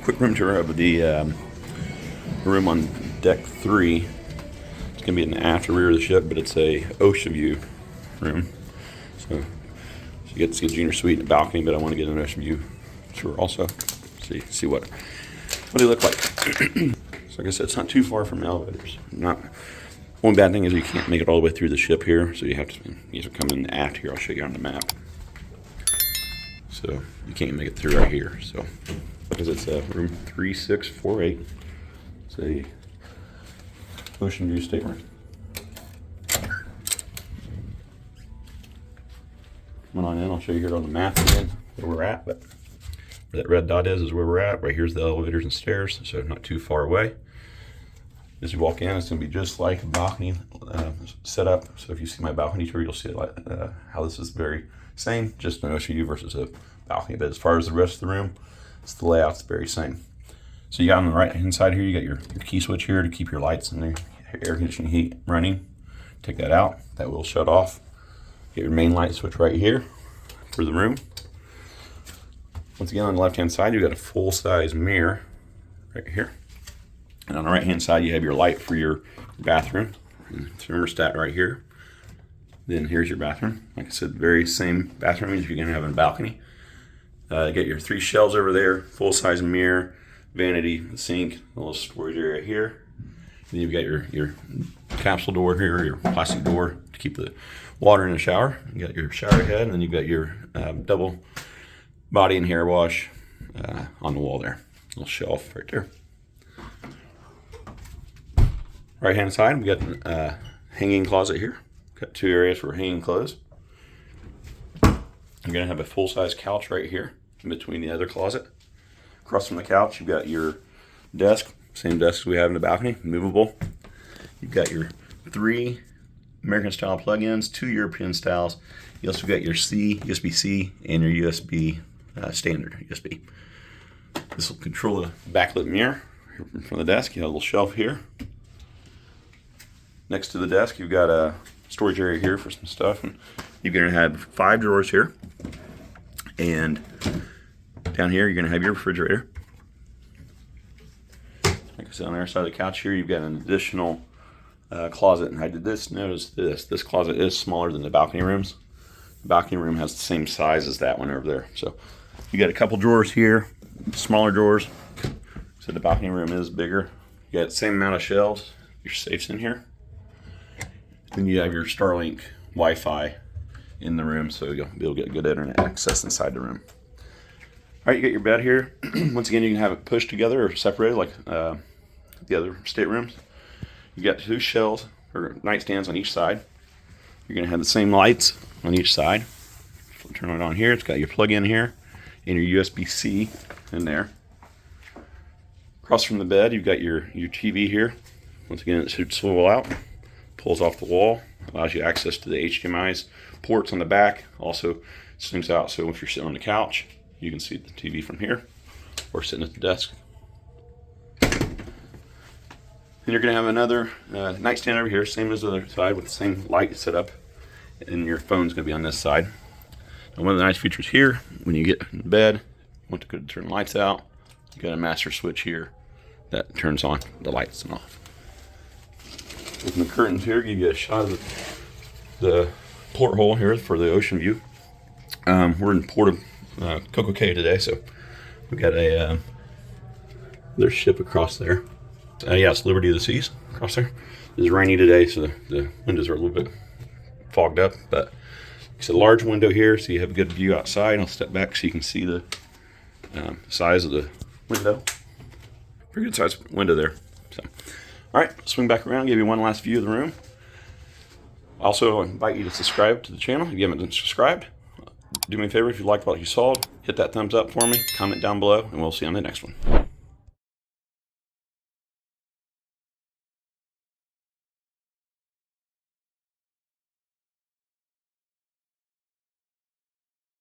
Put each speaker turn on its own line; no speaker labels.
quick room tour of the room on deck 3. It's going to be in the after rear of the ship, but it's a Ocean View room. So you get to see a Junior Suite and a balcony, but I want to get an Ocean View tour also. See what they look like. So like I said, it's not too far from elevators. One bad thing is you can't make it all the way through the ship here, so you have to come in aft here. I'll show you on the map. So you can't make it through right here. So because it's room 3648, it's a Ocean View Stateroom. Come on in. I'll show you here on the map again where we're at. But where that red dot is where we're at. Right here's the elevators and stairs, so not too far away. As you walk in, it's going to be just like a balcony setup. So if you see my balcony tour, you'll see how this is very same, just an Ocean View versus a balcony. But as far as the rest of the room, the layout's very same. So you got on the right hand side here, you got your key switch here to keep your lights and the air conditioning heat running. Take that out, that will shut off. Get your main light switch right here for the room. Once again, on the left hand side, you got a full size mirror right here. And on the right hand side, you have your light for your bathroom. Thermostat right here. Then here's your bathroom. Like I said, very same bathroom as you're gonna have in a balcony. You got your 3 shelves over there, full size mirror, vanity, sink, a little storage area here. Then you've got your capsule door here, your plastic door to keep the water in the shower. You got your shower head, and then you've got your double body and hair wash on the wall there. Little shelf right there. Right hand side, we got a hanging closet here. Got 2 areas for hanging clothes. You're gonna have a full-size couch right here in between the other closet. Across from the couch, you've got your desk, same desk we have in the balcony, movable. You've got your 3 American-style plug-ins, 2 European styles. You also got your USB-C, and your USB standard USB. This will control the backlit mirror from the desk. You have a little shelf here. Next to the desk, you've got a storage area here for some stuff. And you're going to have 5 drawers here. And down here, you're going to have your refrigerator. Like I said, on the other side of the couch here, you've got an additional closet. And I did notice this. This closet is smaller than the balcony rooms. The balcony room has the same size as that one over there. So you got a couple drawers here, smaller drawers. So the balcony room is bigger. You got the same amount of shelves. Your safe's in here. Then you have your Starlink Wi-Fi in the room, so you'll be able to get good internet access inside the room. All right, you got your bed here. Once again, you can have it pushed together or separated like the other staterooms. You got 2 shelves or nightstands on each side. You're going to have the same lights on each side. Turn it on here. It's got your plug-in here and your USB-C in there. Across from the bed, you've got your TV here. Once again, it should swivel out. Pulls off the wall, allows you access to the HDMI ports on the back. Also swings out, so if you're sitting on the couch, you can see the TV from here, or sitting at the desk. Then you're going to have another nightstand over here, same as the other side, with the same light setup, and your phone's going to be on this side. And one of the nice features here, when you get in bed, want to turn the lights out, you got a master switch here that turns on the lights and off. Open the curtains here, give you a shot of the porthole here for the Ocean View. We're in Port of Coco Cay today, so we've got their ship across there. Yeah, it's Liberty of the Seas across there. It's rainy today, so the windows are a little bit fogged up, but it's a large window here, so you have a good view outside. I'll step back so you can see the size of the window. Pretty good sized window there. So. All right, swing back around, give you one last view of the room. Also, I invite you to subscribe to the channel if you haven't been subscribed. Do me a favor, if you liked what you saw, hit that thumbs up for me, comment down below, and we'll see you on the next one.